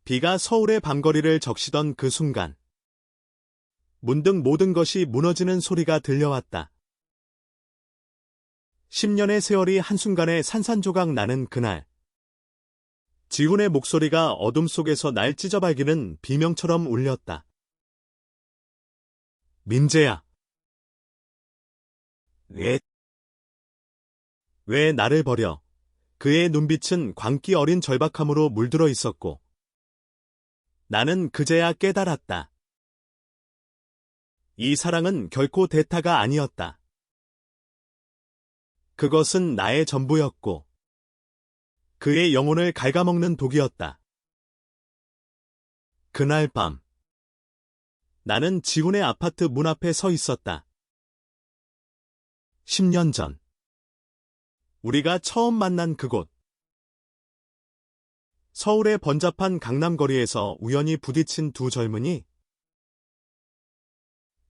비가 서울의 밤거리를 적시던 그 순간, 문득 모든 것이 무너지는 소리가 들려왔다. 10년의 세월이 한순간에 산산조각 나는 그날, 지훈의 목소리가 어둠 속에서 날 찢어발기는 비명처럼 울렸다. 민재야. 왜 나를 버려? 그의 눈빛은 광기 어린 절박함으로 물들어 있었고, 나는 그제야 깨달았다. 이 사랑은 결코 대타가 아니었다. 그것은 나의 전부였고, 그의 영혼을 갉아먹는 독이었다. 그날 밤, 나는 지훈의 아파트 문 앞에 서 있었다. 10년 전, 우리가 처음 만난 그곳. 서울의 번잡한 강남거리에서 우연히 부딪힌 두 젊은이.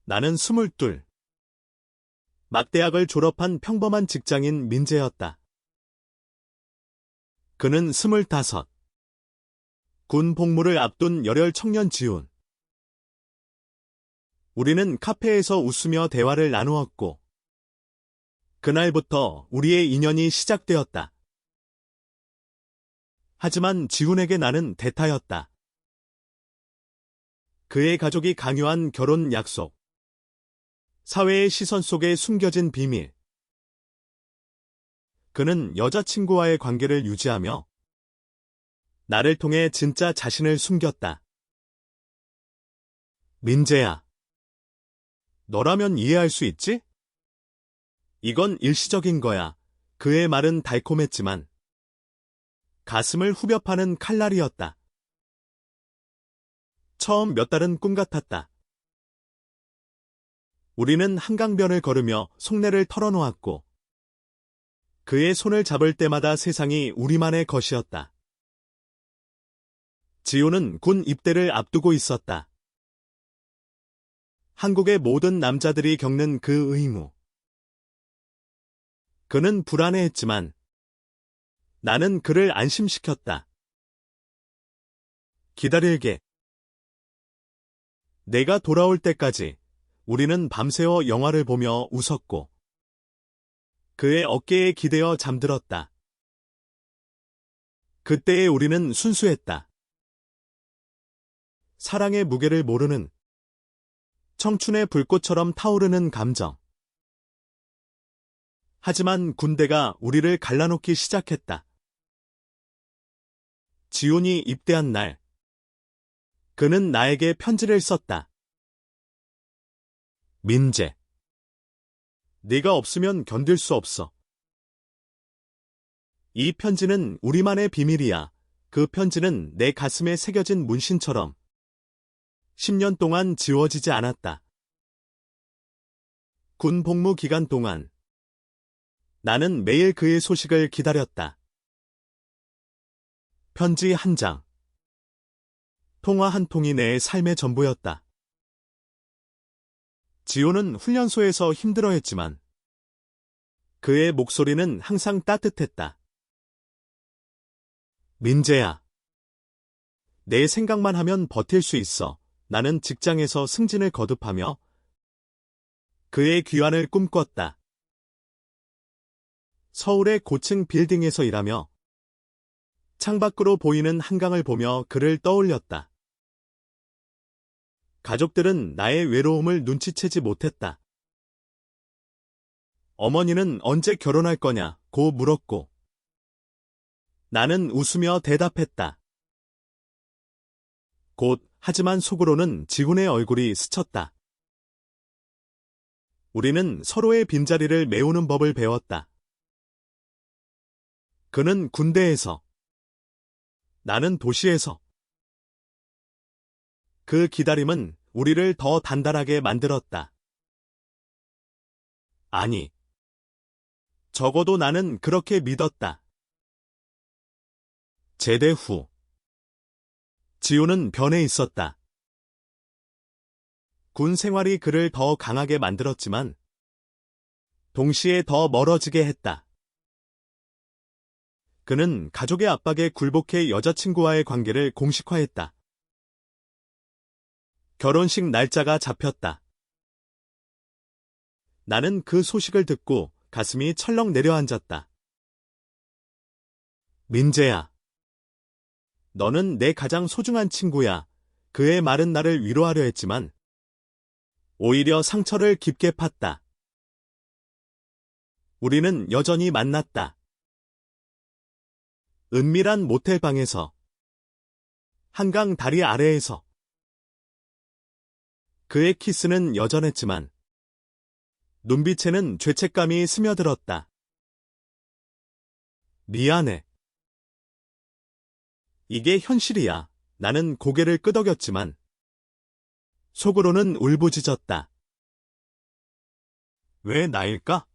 나는 22. 막대학을 졸업한 평범한 직장인 민재였다. 그는 25. 군 복무를 앞둔 열혈 청년 지훈. 우리는 카페에서 웃으며 대화를 나누었고, 그날부터 우리의 인연이 시작되었다. 하지만 지훈에게 나는 대타였다. 그의 가족이 강요한 결혼 약속, 사회의 시선 속에 숨겨진 비밀. 그는 여자친구와의 관계를 유지하며 나를 통해 진짜 자신을 숨겼다. 민재야, 너라면 이해할 수 있지? 이건 일시적인 거야. 그의 말은 달콤했지만 가슴을 후벼 파는 칼날이었다. 처음 몇 달은 꿈 같았다. 우리는 한강변을 걸으며 속내를 털어놓았고, 그의 손을 잡을 때마다 세상이 우리만의 것이었다. 지훈은 군 입대를 앞두고 있었다. 한국의 모든 남자들이 겪는 그 의무. 그는 불안해했지만 나는 그를 안심시켰다. 기다릴게. 내가 돌아올 때까지 우리는 밤새워 영화를 보며 웃었고, 그의 어깨에 기대어 잠들었다. 그때의 우리는 순수했다. 사랑의 무게를 모르는, 청춘의 불꽃처럼 타오르는 감정. 하지만 군대가 우리를 갈라놓기 시작했다. 지훈이 입대한 날, 그는 나에게 편지를 썼다. 민재, 네가 없으면 견딜 수 없어. 이 편지는 우리만의 비밀이야. 그 편지는 내 가슴에 새겨진 문신처럼 10년 동안 지워지지 않았다. 군 복무 기간 동안 나는 매일 그의 소식을 기다렸다. 편지 한 장, 통화 한 통이 내 삶의 전부였다. 지훈은 훈련소에서 힘들어했지만 그의 목소리는 항상 따뜻했다. 민재야, 내 생각만 하면 버틸 수 있어. 나는 직장에서 승진을 거듭하며 그의 귀환을 꿈꿨다. 서울의 고층 빌딩에서 일하며 창밖으로 보이는 한강을 보며 그를 떠올렸다. 가족들은 나의 외로움을 눈치채지 못했다. 어머니는 언제 결혼할 거냐고 물었고, 나는 웃으며 대답했다. 곧, 하지만 속으로는 지훈의 얼굴이 스쳤다. 우리는 서로의 빈자리를 메우는 법을 배웠다. 그는 군대에서, 나는 도시에서. 그 기다림은 우리를 더 단단하게 만들었다. 아니, 적어도 나는 그렇게 믿었다. 제대 후, 지훈은 변해 있었다. 군 생활이 그를 더 강하게 만들었지만 동시에 더 멀어지게 했다. 그는 가족의 압박에 굴복해 여자친구와의 관계를 공식화했다. 결혼식 날짜가 잡혔다. 나는 그 소식을 듣고 가슴이 철렁 내려앉았다. 민재야. 너는 내 가장 소중한 친구야. 그의 말은 나를 위로하려 했지만 오히려 상처를 깊게 팠다. 우리는 여전히 만났다. 은밀한 모텔 방에서, 한강 다리 아래에서. 그의 키스는 여전했지만 눈빛에는 죄책감이 스며들었다. 미안해. 이게 현실이야. 나는 고개를 끄덕였지만 속으로는 울부짖었다. 왜 나일까?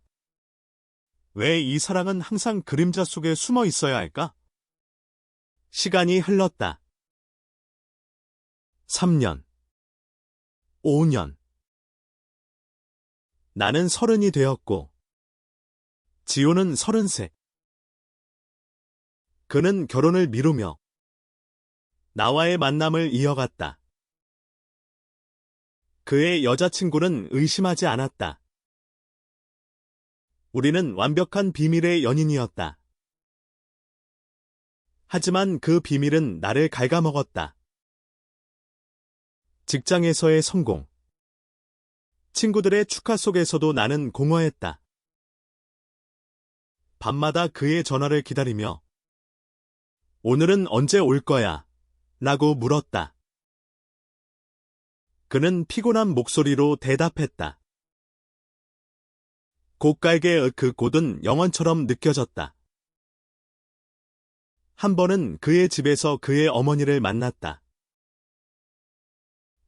왜 이 사랑은 항상 그림자 속에 숨어 있어야 할까? 시간이 흘렀다. 3년, 5년. 나는 30이 되었고 지호는 33. 그는 결혼을 미루며 나와의 만남을 이어갔다. 그의 여자친구는 의심하지 않았다. 우리는 완벽한 비밀의 연인이었다. 하지만 그 비밀은 나를 갉아먹었다. 직장에서의 성공, 친구들의 축하 속에서도 나는 공허했다. 밤마다 그의 전화를 기다리며 오늘은 언제 올 거야? 라고 물었다. 그는 피곤한 목소리로 대답했다. 곡갈개의 그 곡은 영원처럼 느껴졌다. 한 번은 그의 집에서 그의 어머니를 만났다.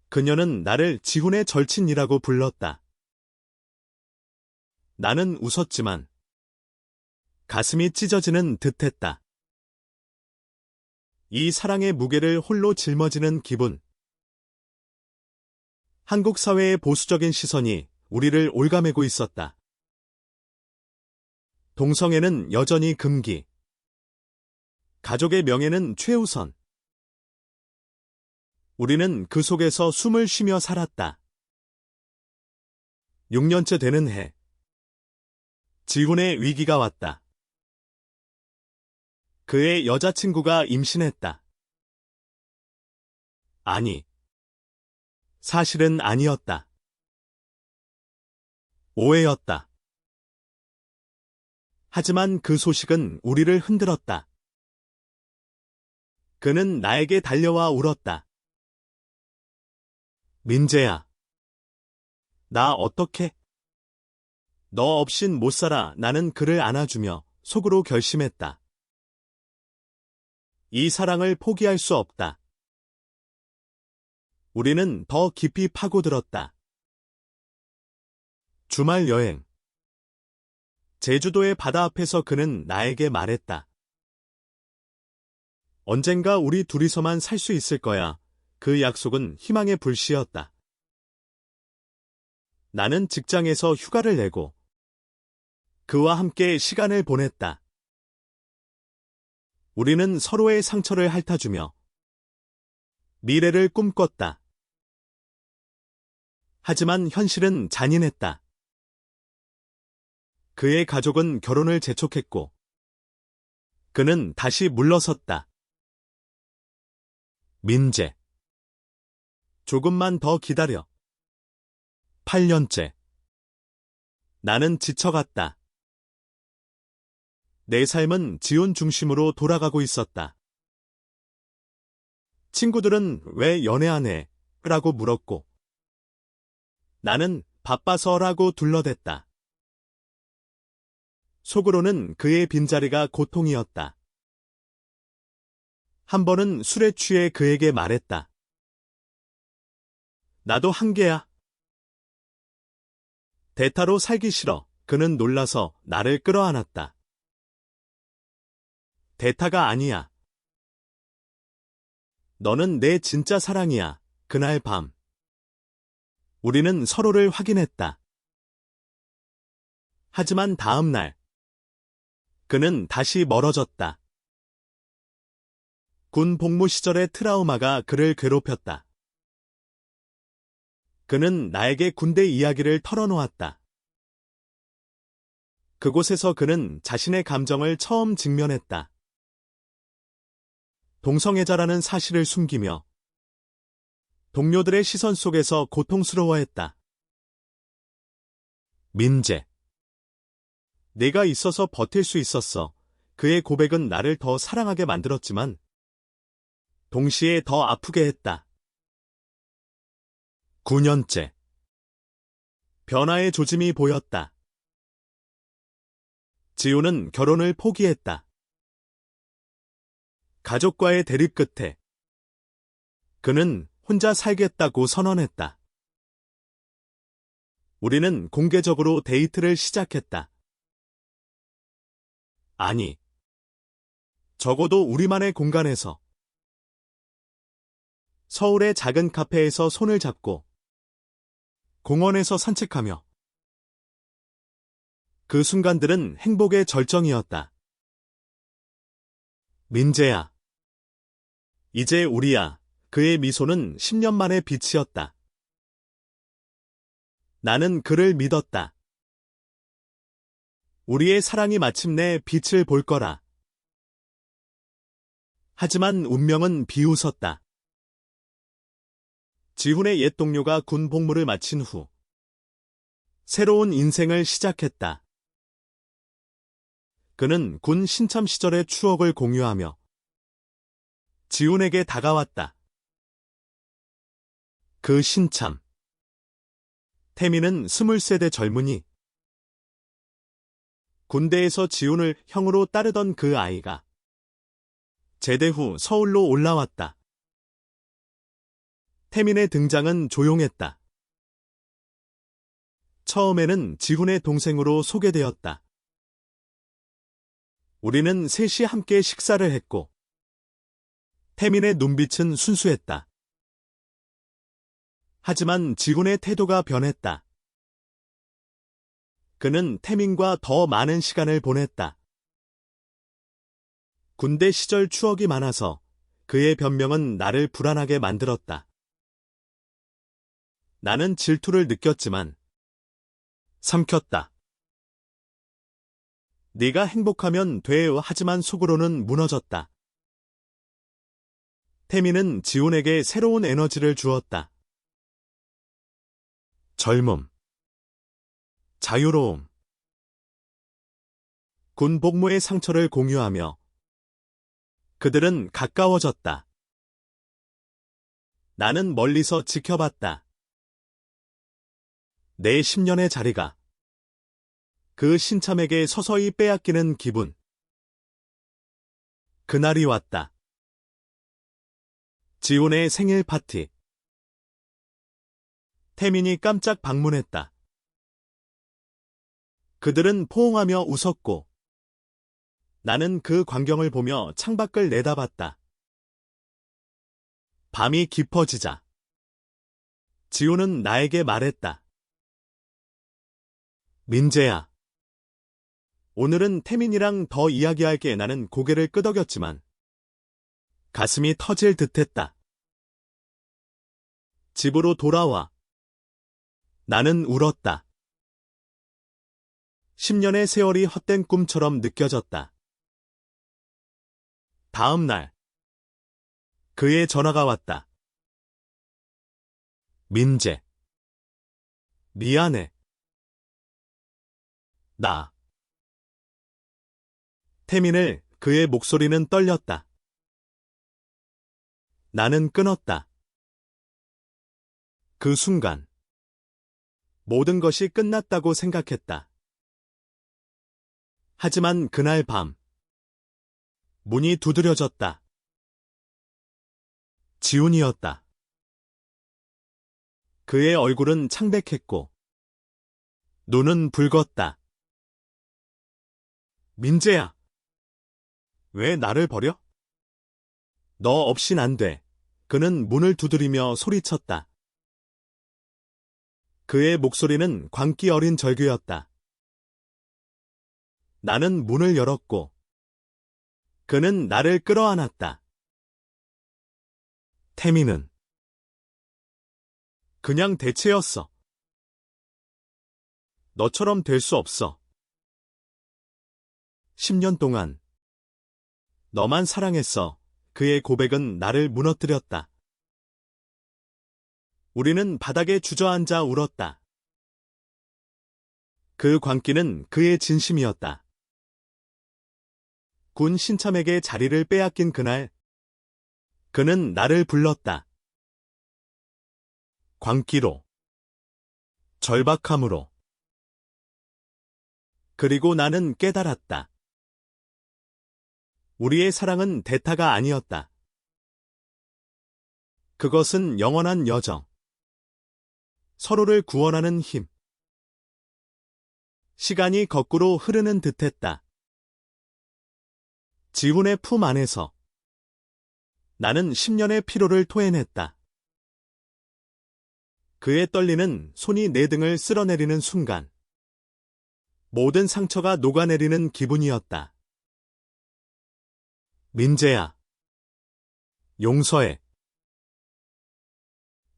그녀는 나를 지훈의 절친이라고 불렀다. 나는 웃었지만 가슴이 찢어지는 듯했다. 이 사랑의 무게를 홀로 짊어지는 기분. 한국 사회의 보수적인 시선이 우리를 올가매고 있었다. 동성애는 여전히 금기. 가족의 명예는 최우선. 우리는 그 속에서 숨을 쉬며 살았다. 6년째 되는 해. 지훈의 위기가 왔다. 그의 여자친구가 임신했다. 아니, 사실은 아니었다. 오해였다. 하지만 그 소식은 우리를 흔들었다. 그는 나에게 달려와 울었다. 민재야. 나 어떡해? 너 없인 못 살아. 나는 그를 안아주며 속으로 결심했다. 이 사랑을 포기할 수 없다. 우리는 더 깊이 파고들었다. 주말 여행. 제주도의 바다 앞에서 그는 나에게 말했다. 언젠가 우리 둘이서만 살 수 있을 거야. 그 약속은 희망의 불씨였다. 나는 직장에서 휴가를 내고 그와 함께 시간을 보냈다. 우리는 서로의 상처를 핥아주며 미래를 꿈꿨다. 하지만 현실은 잔인했다. 그의 가족은 결혼을 재촉했고 그는 다시 물러섰다. 민재. 조금만 더 기다려. 8년째. 나는 지쳐갔다. 내 삶은 지훈 중심으로 돌아가고 있었다. 친구들은 왜 연애 안 해? 라고 물었고 나는 바빠서라고 둘러댔다. 속으로는 그의 빈자리가 고통이었다. 한 번은 술에 취해 그에게 말했다. 나도 한계야. 대타로 살기 싫어. 그는 놀라서 나를 끌어안았다. 대타가 아니야. 너는 내 진짜 사랑이야. 그날 밤. 우리는 서로를 확인했다. 하지만 다음 날. 그는 다시 멀어졌다. 군 복무 시절의 트라우마가 그를 괴롭혔다. 그는 나에게 군대 이야기를 털어놓았다. 그곳에서 그는 자신의 감정을 처음 직면했다. 동성애자라는 사실을 숨기며 동료들의 시선 속에서 고통스러워했다. 민재. 내가 있어서 버틸 수 있었어. 그의 고백은 나를 더 사랑하게 만들었지만 동시에 더 아프게 했다. 9년째. 변화의 조짐이 보였다. 지우는 결혼을 포기했다. 가족과의 대립 끝에 그는 혼자 살겠다고 선언했다. 우리는 공개적으로 데이트를 시작했다. 아니, 적어도 우리만의 공간에서. 서울의 작은 카페에서 손을 잡고 공원에서 산책하며. 그 순간들은 행복의 절정이었다. 민재야. 이제 우리야. 그의 미소는 10년 만의 빛이었다. 나는 그를 믿었다. 우리의 사랑이 마침내 빛을 볼 거라. 하지만 운명은 비웃었다. 지훈의 옛 동료가 군 복무를 마친 후 새로운 인생을 시작했다. 그는 군 신참 시절의 추억을 공유하며 지훈에게 다가왔다. 그 신참. 태민은 20세대 젊은이. 군대에서 지훈을 형으로 따르던 그 아이가 제대 후 서울로 올라왔다. 태민의 등장은 조용했다. 처음에는 지훈의 동생으로 소개되었다. 우리는 셋이 함께 식사를 했고 태민의 눈빛은 순수했다. 하지만 지훈의 태도가 변했다. 그는 태민과 더 많은 시간을 보냈다. 군대 시절 추억이 많아서 그의 변명은 나를 불안하게 만들었다. 나는 질투를 느꼈지만 삼켰다. 네가 행복하면 돼. 하지만 속으로는 무너졌다. 태민은 지훈에게 새로운 에너지를 주었다. 젊음, 자유로움. 군 복무의 상처를 공유하며 그들은 가까워졌다. 나는 멀리서 지켜봤다. 내 10년의 자리가 그 신참에게 서서히 빼앗기는 기분. 그날이 왔다. 지훈의 생일 파티. 태민이 깜짝 방문했다. 그들은 포옹하며 웃었고 나는 그 광경을 보며 창밖을 내다봤다. 밤이 깊어지자 지훈은 나에게 말했다. 민재야. 오늘은 태민이랑 더 이야기할게. 나는 고개를 끄덕였지만 가슴이 터질 듯했다. 집으로 돌아와. 나는 울었다. 10년의 세월이 헛된 꿈처럼 느껴졌다. 다음 날 그의 전화가 왔다. 민재. 미안해. 나. 태민을 그의 목소리는 떨렸다. 나는 끊었다. 그 순간 모든 것이 끝났다고 생각했다. 하지만 그날 밤 문이 두드려졌다. 지훈이었다. 그의 얼굴은 창백했고 눈은 붉었다. 민재야. 왜 나를 버려? 너 없인 안 돼. 그는 문을 두드리며 소리쳤다. 그의 목소리는 광기 어린 절규였다. 나는 문을 열었고 그는 나를 끌어안았다. 태미는 그냥 대체였어. 너처럼 될 수 없어. 10년 동안 너만 사랑했어. 그의 고백은 나를 무너뜨렸다. 우리는 바닥에 주저앉아 울었다. 그 광기는 그의 진심이었다. 군 신참에게 자리를 빼앗긴 그날, 그는 나를 불렀다. 광기로, 절박함으로. 그리고 나는 깨달았다. 우리의 사랑은 대타가 아니었다. 그것은 영원한 여정. 서로를 구원하는 힘. 시간이 거꾸로 흐르는 듯했다. 지훈의 품 안에서 나는 10년의 피로를 토해냈다. 그의 떨리는 손이 내 등을 쓸어내리는 순간, 모든 상처가 녹아내리는 기분이었다. 민재야, 용서해.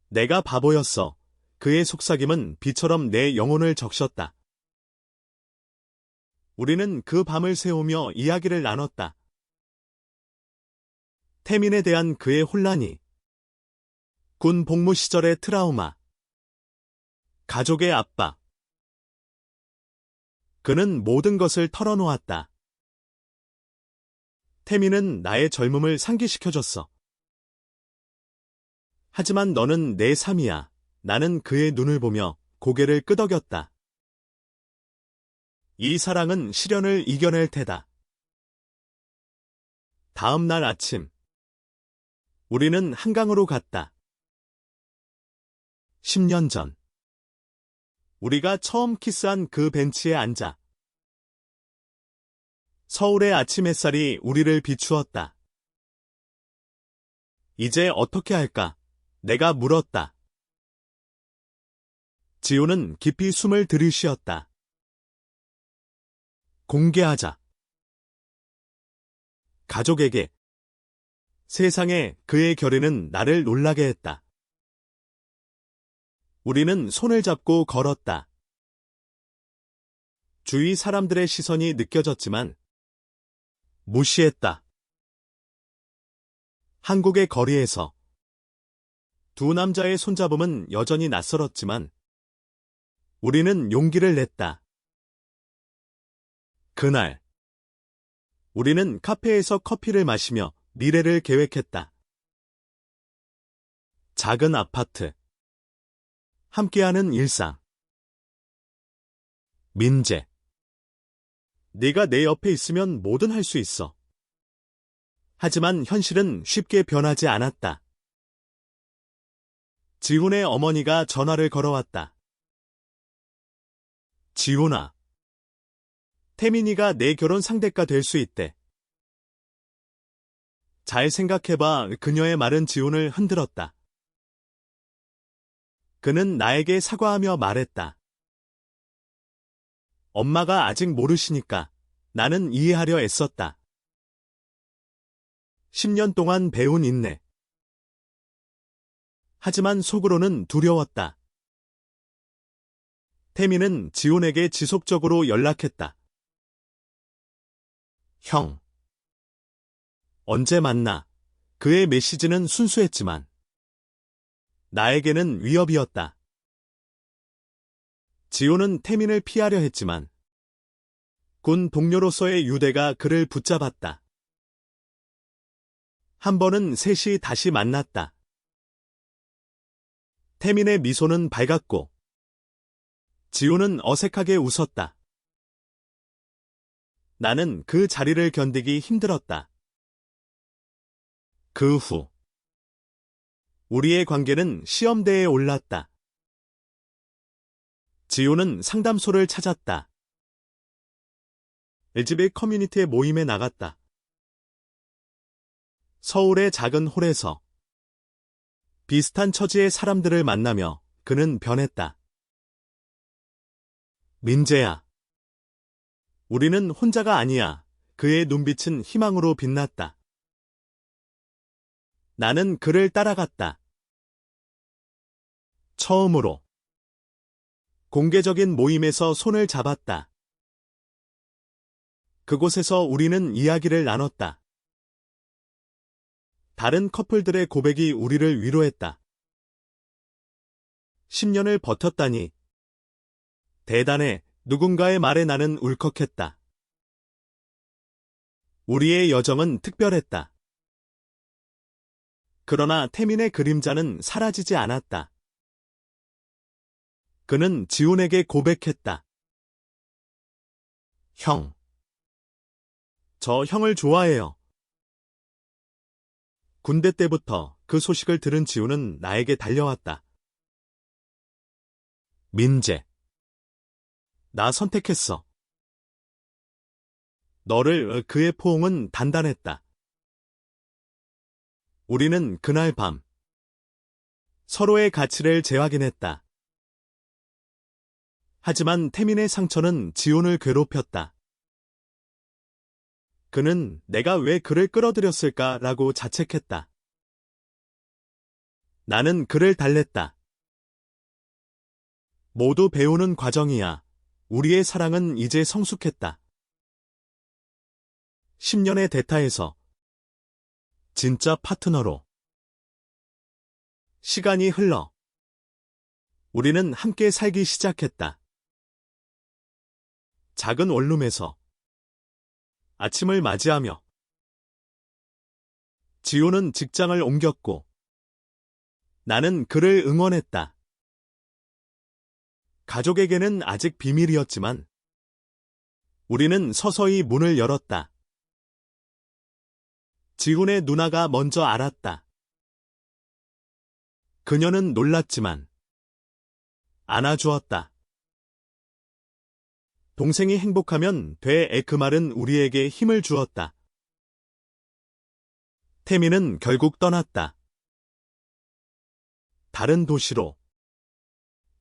내가 바보였어. 그의 속삭임은 비처럼 내 영혼을 적셨다. 우리는 그 밤을 새우며 이야기를 나눴다. 태민에 대한 그의 혼란이, 군 복무 시절의 트라우마, 가족의 압박. 그는 모든 것을 털어놓았다. 태민은 나의 젊음을 상기시켜줬어. 하지만 너는 내 삶이야. 나는 그의 눈을 보며 고개를 끄덕였다. 이 사랑은 시련을 이겨낼 테다. 다음 날 아침, 우리는 한강으로 갔다. 10년 전, 우리가 처음 키스한 그 벤치에 앉아. 서울의 아침 햇살이 우리를 비추었다. 이제 어떻게 할까? 내가 물었다. 지호는 깊이 숨을 들이쉬었다. 공개하자. 가족에게. 세상에 그의 결의는 나를 놀라게 했다. 우리는 손을 잡고 걸었다. 주위 사람들의 시선이 느껴졌지만 무시했다. 한국의 거리에서 두 남자의 손잡음은 여전히 낯설었지만 우리는 용기를 냈다. 그날 우리는 카페에서 커피를 마시며 미래를 계획했다. 작은 아파트, 함께하는 일상. 민재, 네가 내 옆에 있으면 뭐든 할 수 있어. 하지만 현실은 쉽게 변하지 않았다. 지훈의 어머니가 전화를 걸어왔다. 지훈아, 태민이가 내 결혼 상대가 될 수 있대. 잘 생각해봐. 그녀의 말은 지훈을 흔들었다. 그는 나에게 사과하며 말했다. 엄마가 아직 모르시니까 나는 이해하려 애썼다. 10년 동안 배운 인내. 하지만 속으로는 두려웠다. 태민은 지훈에게 지속적으로 연락했다. 형. 언제 만나? 그의 메시지는 순수했지만 나에게는 위협이었다. 지호는 태민을 피하려 했지만 군 동료로서의 유대가 그를 붙잡았다. 한 번은 셋이 다시 만났다. 태민의 미소는 밝았고 지호는 어색하게 웃었다. 나는 그 자리를 견디기 힘들었다. 그 후 우리의 관계는 시험대에 올랐다. 지호는 상담소를 찾았다. LGBT 커뮤니티의 모임에 나갔다. 서울의 작은 홀에서 비슷한 처지의 사람들을 만나며 그는 변했다. 민재야. 우리는 혼자가 아니야. 그의 눈빛은 희망으로 빛났다. 나는 그를 따라갔다. 처음으로 공개적인 모임에서 손을 잡았다. 그곳에서 우리는 이야기를 나눴다. 다른 커플들의 고백이 우리를 위로했다. 10년을 버텼다니. 대단해. 누군가의 말에 나는 울컥했다. 우리의 여정은 특별했다. 그러나 태민의 그림자는 사라지지 않았다. 그는 지훈에게 고백했다. 형. 저 형을 좋아해요. 군대 때부터 그 소식을 들은 지훈은 나에게 달려왔다. 민재. 나 선택했어. 너를. 그의 포옹은 단단했다. 우리는 그날 밤 서로의 가치를 재확인했다. 하지만 태민의 상처는 지훈을 괴롭혔다. 그는 내가 왜 그를 끌어들였을까라고 자책했다. 나는 그를 달랬다. 모두 배우는 과정이야. 우리의 사랑은 이제 성숙했다. 10년의 대타에서 진짜 파트너로. 시간이 흘러 우리는 함께 살기 시작했다. 작은 원룸에서 아침을 맞이하며 지훈은 직장을 옮겼고 나는 그를 응원했다. 가족에게는 아직 비밀이었지만 우리는 서서히 문을 열었다. 지훈의 누나가 먼저 알았다. 그녀는 놀랐지만 안아주었다. 동생이 행복하면 돼. 그 말은 우리에게 힘을 주었다. 태민은 결국 떠났다. 다른 도시로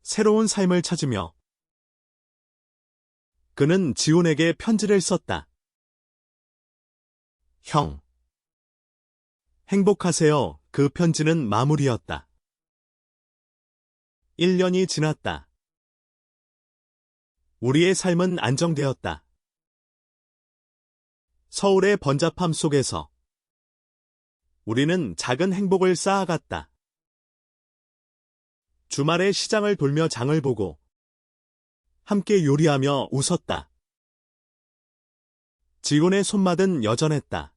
새로운 삶을 찾으며 그는 지훈에게 편지를 썼다. 형. 행복하세요. 그 편지는 마무리였다. 1년이 지났다. 우리의 삶은 안정되었다. 서울의 번잡함 속에서 우리는 작은 행복을 쌓아갔다. 주말에 시장을 돌며 장을 보고 함께 요리하며 웃었다. 지훈의 손맛은 여전했다.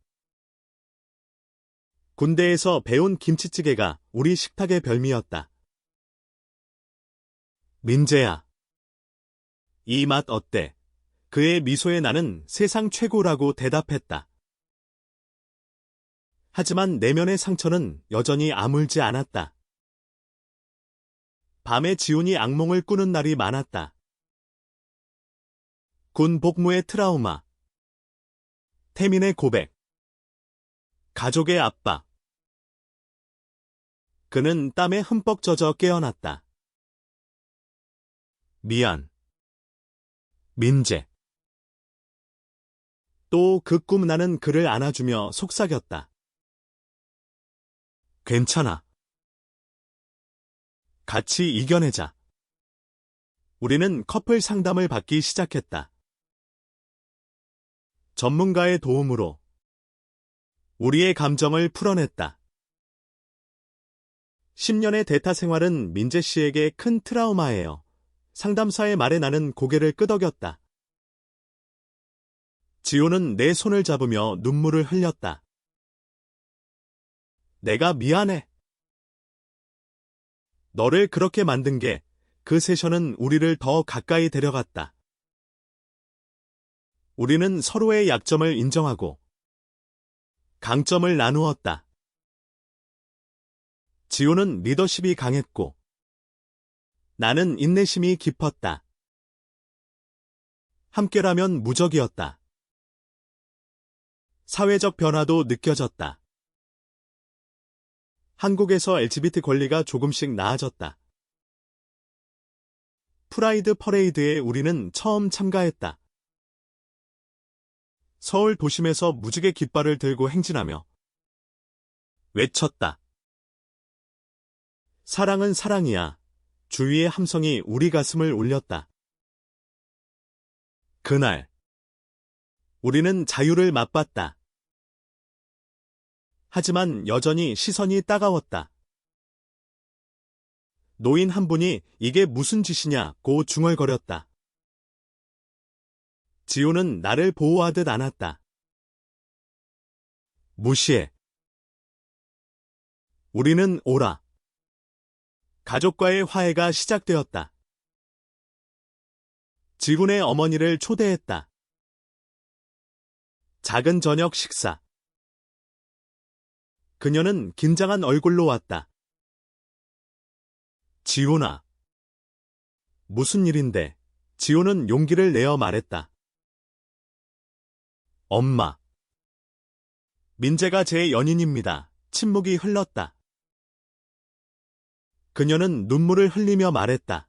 군대에서 배운 김치찌개가 우리 식탁의 별미였다. 민재야. 이 맛 어때? 그의 미소에 나는 세상 최고라고 대답했다. 하지만 내면의 상처는 여전히 아물지 않았다. 밤에 지훈이 악몽을 꾸는 날이 많았다. 군 복무의 트라우마, 태민의 고백, 가족의 압박. 그는 땀에 흠뻑 젖어 깨어났다. 미안. 민재. 또 그 꿈. 나는 그를 안아주며 속삭였다. 괜찮아. 같이 이겨내자. 우리는 커플 상담을 받기 시작했다. 전문가의 도움으로 우리의 감정을 풀어냈다. 10년의 대타 생활은 민재 씨에게 큰 트라우마예요. 상담사의 말에 나는 고개를 끄덕였다. 지호는 내 손을 잡으며 눈물을 흘렸다. 내가 미안해. 너를 그렇게 만든 게 그 세션은 우리를 더 가까이 데려갔다. 우리는 서로의 약점을 인정하고 강점을 나누었다. 지호는 리더십이 강했고 나는 인내심이 깊었다. 함께라면 무적이었다. 사회적 변화도 느껴졌다. 한국에서 LGBT 권리가 조금씩 나아졌다. 프라이드 퍼레이드에 우리는 처음 참가했다. 서울 도심에서 무지개 깃발을 들고 행진하며 외쳤다. 사랑은 사랑이야. 주위의 함성이 우리 가슴을 울렸다. 그날, 우리는 자유를 맛봤다. 하지만 여전히 시선이 따가웠다. 노인 한 분이 이게 무슨 짓이냐고 중얼거렸다. 지호는 나를 보호하듯 안았다. 무시해. 우리는 오라. 가족과의 화해가 시작되었다. 지훈의 어머니를 초대했다. 작은 저녁 식사. 그녀는 긴장한 얼굴로 왔다. 지훈아. 무슨 일인데? 지훈은 용기를 내어 말했다. 엄마. 민재가 제 연인입니다. 침묵이 흘렀다. 그녀는 눈물을 흘리며 말했다.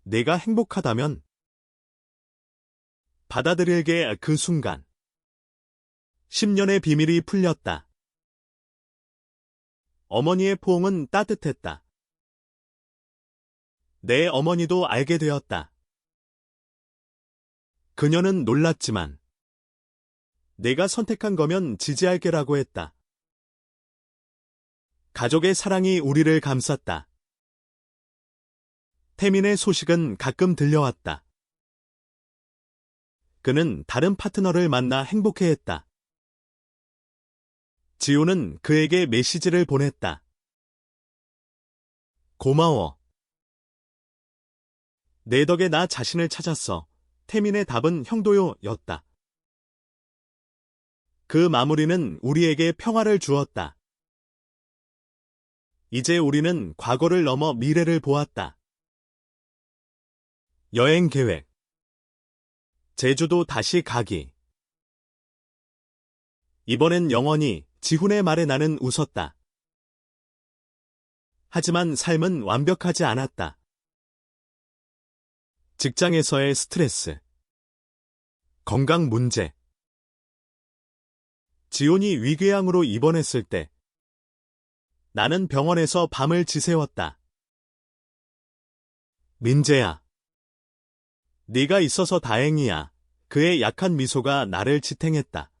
내가 행복하다면 받아들일게. 그 순간 10년의 비밀이 풀렸다. 어머니의 포옹은 따뜻했다. 내 어머니도 알게 되었다. 그녀는 놀랐지만 내가 선택한 거면 지지할게라고 했다. 가족의 사랑이 우리를 감쌌다. 태민의 소식은 가끔 들려왔다. 그는 다른 파트너를 만나 행복해했다. 지호는 그에게 메시지를 보냈다. 고마워. 내 덕에 나 자신을 찾았어. 태민의 답은 형도요 였다. 그 마무리는 우리에게 평화를 주었다. 이제 우리는 과거를 넘어 미래를 보았다. 여행 계획. 제주도 다시 가기. 이번엔 영원히 지훈의 말에 나는 웃었다. 하지만 삶은 완벽하지 않았다. 직장에서의 스트레스. 건강 문제. 지훈이 위궤양으로 입원했을 때 나는 병원에서 밤을 지새웠다. 민재야. 네가 있어서 다행이야. 그의 약한 미소가 나를 지탱했다.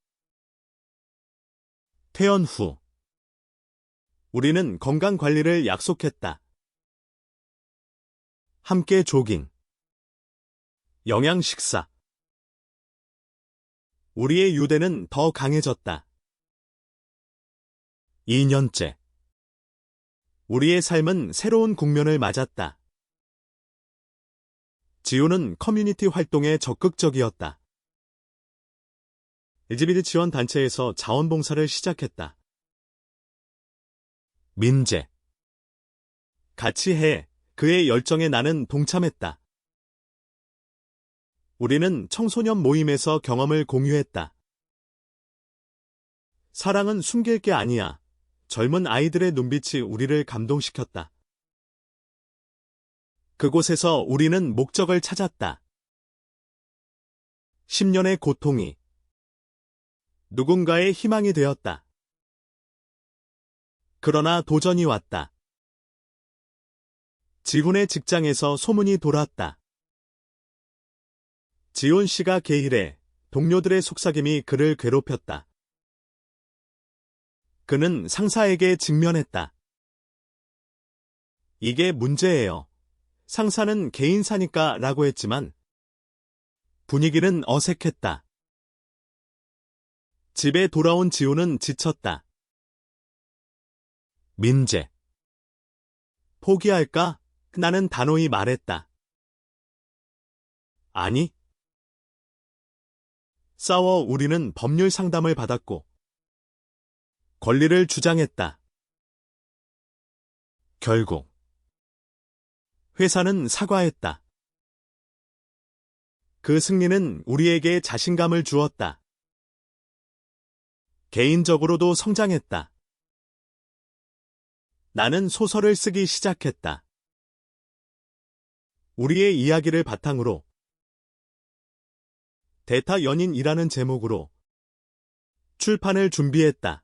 퇴원 후 우리는 건강관리를 약속했다. 함께 조깅. 영양 식사. 우리의 유대는 더 강해졌다. 2년째. 우리의 삶은 새로운 국면을 맞았다. 지호는 커뮤니티 활동에 적극적이었다. LGBT 지원 단체에서 자원봉사를 시작했다. 민재. 같이 해. 그의 열정에 나는 동참했다. 우리는 청소년 모임에서 경험을 공유했다. 사랑은 숨길 게 아니야. 젊은 아이들의 눈빛이 우리를 감동시켰다. 그곳에서 우리는 목적을 찾았다. 10년의 고통이 누군가의 희망이 되었다. 그러나 도전이 왔다. 지훈의 직장에서 소문이 돌았다. 지훈 씨가 게일해 동료들의 속삭임이 그를 괴롭혔다. 그는 상사에게 직면했다. 이게 문제예요. 상사는 개인사니까 라고 했지만 분위기는 어색했다. 집에 돌아온 지호는 지쳤다. 민재. 포기할까? 나는 단호히 말했다. 아니. 싸워 우리는 법률 상담을 받았고 권리를 주장했다. 결국 회사는 사과했다. 그 승리는 우리에게 자신감을 주었다. 개인적으로도 성장했다. 나는 소설을 쓰기 시작했다. 우리의 이야기를 바탕으로 대타 연인이라는 제목으로 출판을 준비했다.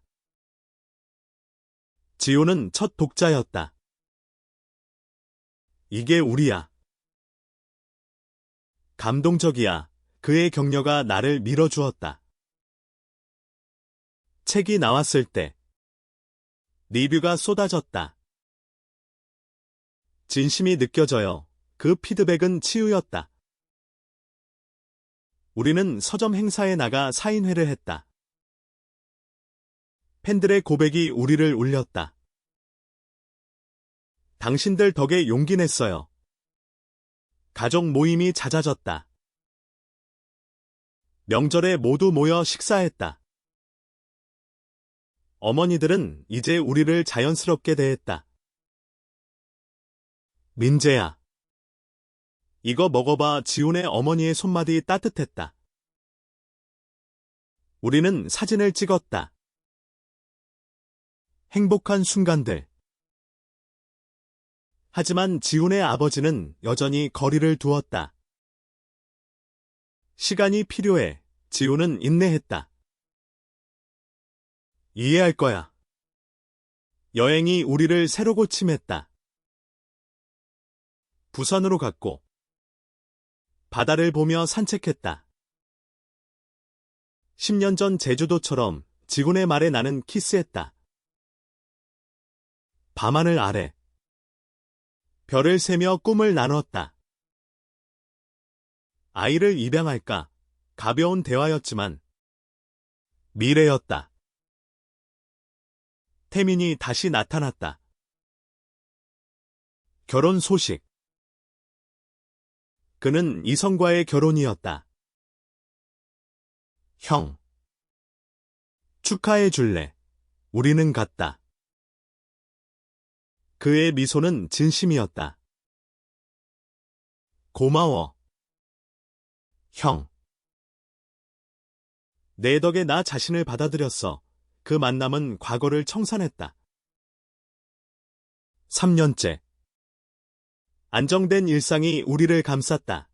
지호는 첫 독자였다. 이게 우리야. 감동적이야. 그의 격려가 나를 밀어주었다. 책이 나왔을 때 리뷰가 쏟아졌다. 진심이 느껴져요. 그 피드백은 치유였다. 우리는 서점 행사에 나가 사인회를 했다. 팬들의 고백이 우리를 울렸다. 당신들 덕에 용기 냈어요. 가족 모임이 잦아졌다. 명절에 모두 모여 식사했다. 어머니들은 이제 우리를 자연스럽게 대했다. 민재야. 이거 먹어봐. 지훈의 어머니의 손맛이 따뜻했다. 우리는 사진을 찍었다. 행복한 순간들. 하지만 지훈의 아버지는 여전히 거리를 두었다. 시간이 필요해. 지훈은 인내했다. 이해할 거야. 여행이 우리를 새로 고침했다. 부산으로 갔고 바다를 보며 산책했다. 10년 전 제주도처럼 지훈의 말에 나는 키스했다. 밤하늘 아래 별을 세며 꿈을 나눴다. 아이를 입양할까? 가벼운 대화였지만 미래였다. 태민이 다시 나타났다. 결혼 소식. 그는 이성과의 결혼이었다. 형. 축하해 줄래? 우리는 갔다. 그의 미소는 진심이었다. 고마워. 형. 내 덕에 나 자신을 받아들였어. 그 만남은 과거를 청산했다. 3년째. 안정된 일상이 우리를 감쌌다.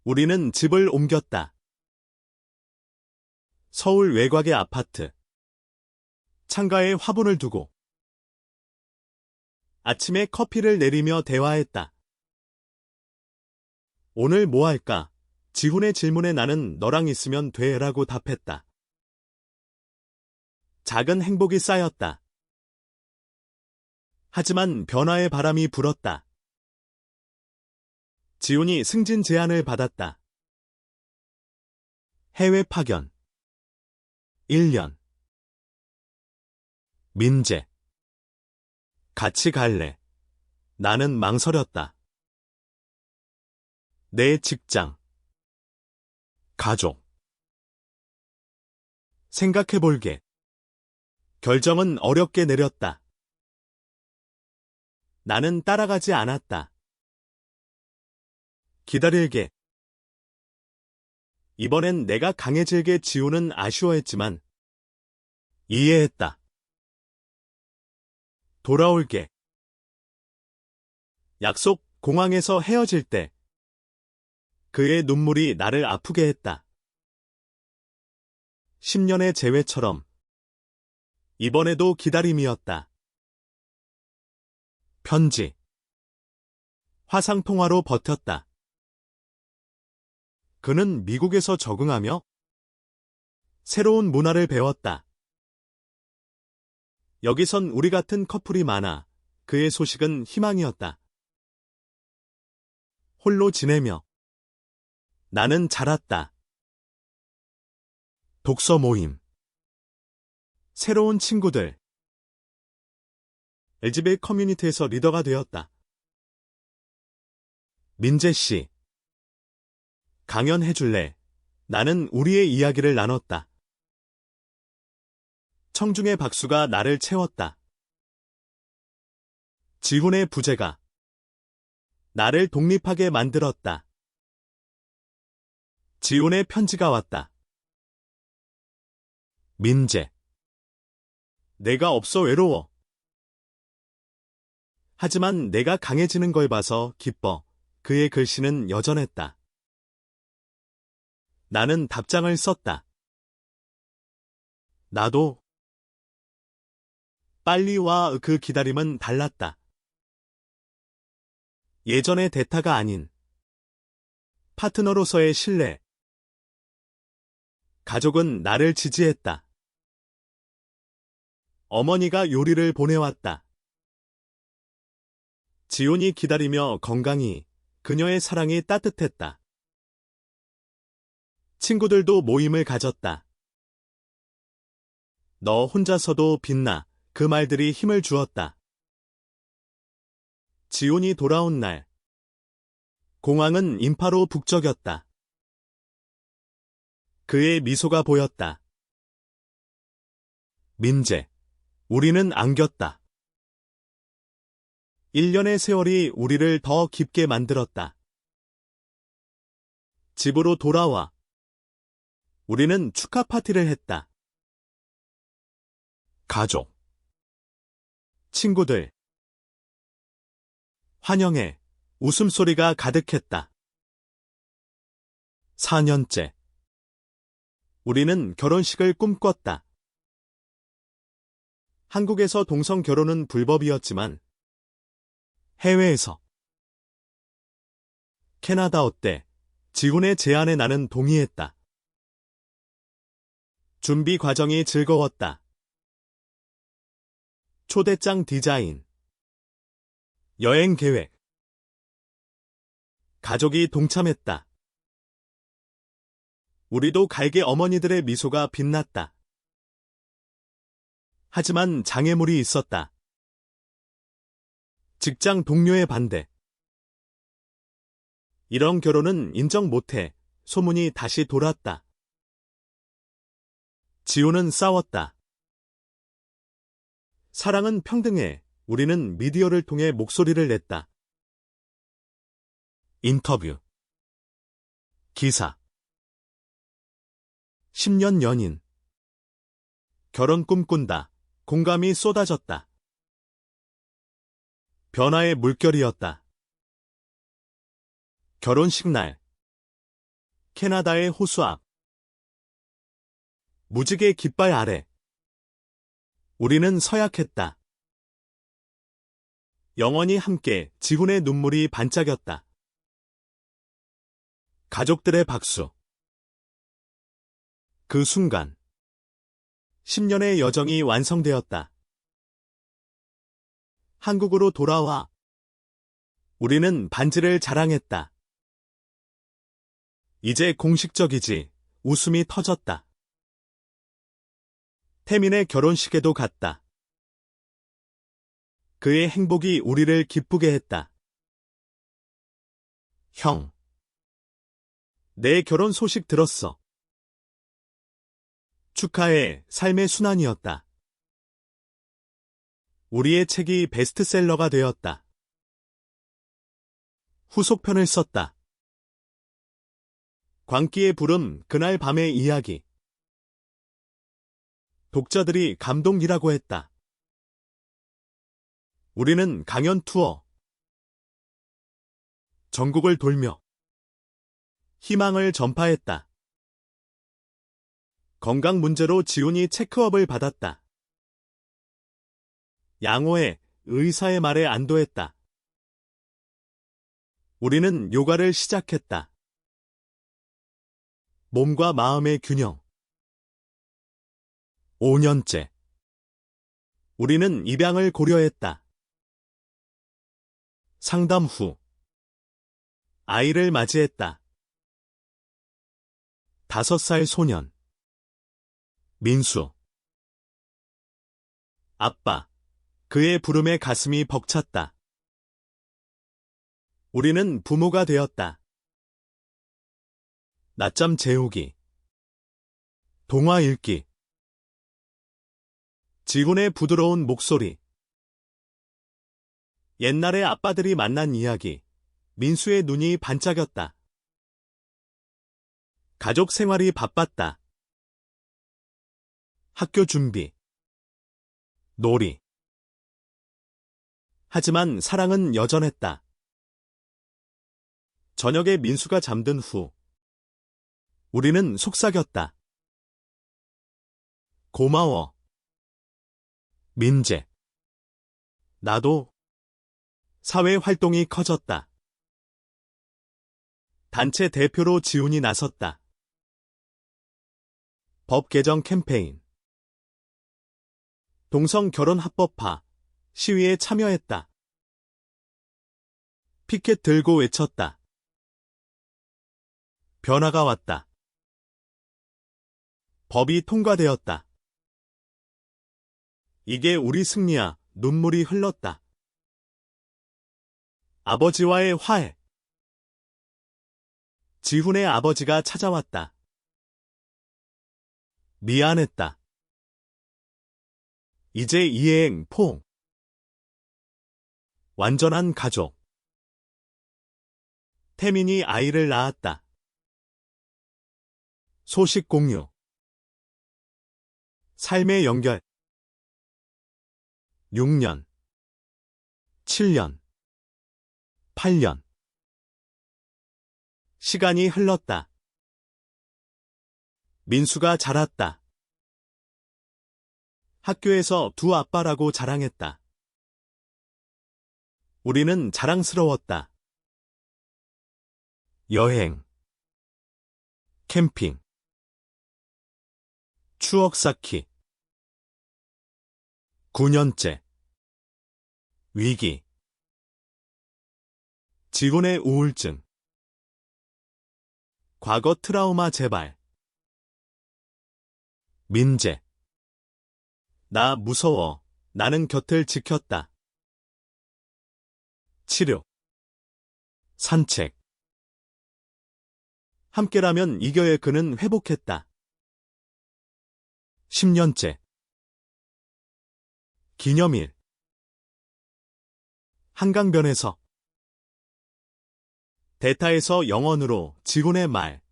우리는 집을 옮겼다. 서울 외곽의 아파트. 창가에 화분을 두고 아침에 커피를 내리며 대화했다. 오늘 뭐 할까? 지훈의 질문에 나는 너랑 있으면 돼라고 답했다. 작은 행복이 쌓였다. 하지만 변화의 바람이 불었다. 지훈이 승진 제안을 받았다. 해외 파견. 1년. 민재. 같이 갈래. 나는 망설였다. 내 직장. 가족. 생각해볼게. 결정은 어렵게 내렸다. 나는 따라가지 않았다. 기다릴게. 이번엔 내가 강해질게. 지훈은 아쉬워했지만 이해했다. 돌아올게. 약속. 공항에서 헤어질 때 그의 눈물이 나를 아프게 했다. 10년의 재회처럼 이번에도 기다림이었다. 편지. 화상통화로 버텼다. 그는 미국에서 적응하며 새로운 문화를 배웠다. 여기선 우리 같은 커플이 많아. 그의 소식은 희망이었다. 홀로 지내며 나는 자랐다. 독서 모임. 새로운 친구들. LGBT 커뮤니티에서 리더가 되었다. 민재 씨. 강연해줄래? 나는 우리의 이야기를 나눴다. 청중의 박수가 나를 채웠다. 지훈의 부재가 나를 독립하게 만들었다. 지훈의 편지가 왔다. 민재. 내가 없어 외로워. 하지만 내가 강해지는 걸 봐서 기뻐. 그의 글씨는 여전했다. 나는 답장을 썼다. 나도 빨리와 그 기다림은 달랐다. 예전의 대타가 아닌 파트너로서의 신뢰. 가족은 나를 지지했다. 어머니가 요리를 보내왔다. 지온이 기다리며 건강히, 그녀의 사랑이 따뜻했다. 친구들도 모임을 가졌다. 너 혼자서도 빛나. 그 말들이 힘을 주었다. 지온이 돌아온 날, 공항은 인파로 북적였다. 그의 미소가 보였다. 민재, 우리는 안겼다. 1년의 세월이 우리를 더 깊게 만들었다. 집으로 돌아와. 우리는 축하 파티를 했다. 가족, 친구들, 환영해. 웃음소리가 가득했다. 4년째. 우리는 결혼식을 꿈꿨다. 한국에서 동성 결혼은 불법이었지만 해외에서 캐나다 어때? 지훈의 제안에 나는 동의했다. 준비 과정이 즐거웠다. 초대장 디자인, 여행 계획, 가족이 동참했다. 우리도 갈개 어머니들의 미소가 빛났다. 하지만 장애물이 있었다. 직장 동료의 반대. 이런 결혼은 인정 못해. 소문이 다시 돌았다. 지호는 싸웠다. 사랑은 평등해. 우리는 미디어를 통해 목소리를 냈다. 인터뷰, 기사, 10년 연인, 결혼 꿈꾼다. 공감이 쏟아졌다. 변화의 물결이었다. 결혼식 날, 캐나다의 호수 앞, 무지개 깃발 아래, 우리는 서약했다. 영원히 함께. 지훈의 눈물이 반짝였다. 가족들의 박수. 그 순간 10년의 여정이 완성되었다. 한국으로 돌아와. 우리는 반지를 자랑했다. 이제 공식적이지. 웃음이 터졌다. 태민의 결혼식에도 갔다. 그의 행복이 우리를 기쁘게 했다. 형, 내 결혼 소식 들었어. 축하해. 삶의 순환이었다. 우리의 책이 베스트셀러가 되었다. 후속편을 썼다. 광기의 부름, 그날 밤의 이야기. 독자들이 감동이라고 했다. 우리는 강연 투어. 전국을 돌며 희망을 전파했다. 건강 문제로 지훈이 체크업을 받았다. 양호해. 의사의 말에 안도했다. 우리는 요가를 시작했다. 몸과 마음의 균형. 5년째. 우리는 입양을 고려했다. 상담 후 아이를 맞이했다. 5살 소년 민수. 아빠. 그의 부름에 가슴이 벅찼다. 우리는 부모가 되었다. 낮잠 재우기. 동화 읽기. 지훈의 부드러운 목소리. 옛날의 아빠들이 만난 이야기. 민수의 눈이 반짝였다. 가족 생활이 바빴다. 학교 준비. 놀이. 하지만 사랑은 여전했다. 저녁에 민수가 잠든 후 우리는 속삭였다. 고마워. 민재. 나도. 사회 활동이 커졌다. 단체 대표로 지훈이 나섰다. 법 개정 캠페인. 동성 결혼 합법화 시위에 참여했다. 피켓 들고 외쳤다. 변화가 왔다. 법이 통과되었다. 이게 우리 승리야. 눈물이 흘렀다. 아버지와의 화해. 지훈의 아버지가 찾아왔다. 미안했다. 이제 이해행 포옹. 완전한 가족. 태민이 아이를 낳았다. 소식 공유. 삶의 연결. 6년, 7년, 8년. 시간이 흘렀다. 민수가 자랐다. 학교에서 두 아빠라고 자랑했다. 우리는 자랑스러웠다. 여행, 캠핑, 추억 쌓기. 9년째. 위기. 지훈의 우울증. 과거 트라우마 재발. 민재. 나 무서워. 나는 곁을 지켰다. 치료. 산책. 함께라면 이겨의 그는 회복했다. 10년째. 기념일. 한강변에서. 대타에서 영원으로 지훈의 말.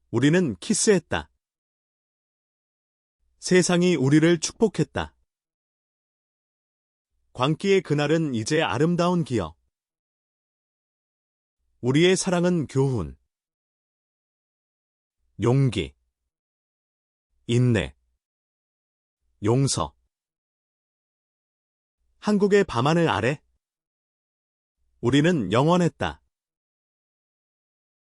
우리는 키스했다. 세상이 우리를 축복했다. 광기의 그날은 이제 아름다운 기억. 우리의 사랑은 교훈. 용기. 인내. 용서. 한국의 밤하늘 아래. 우리는 영원했다.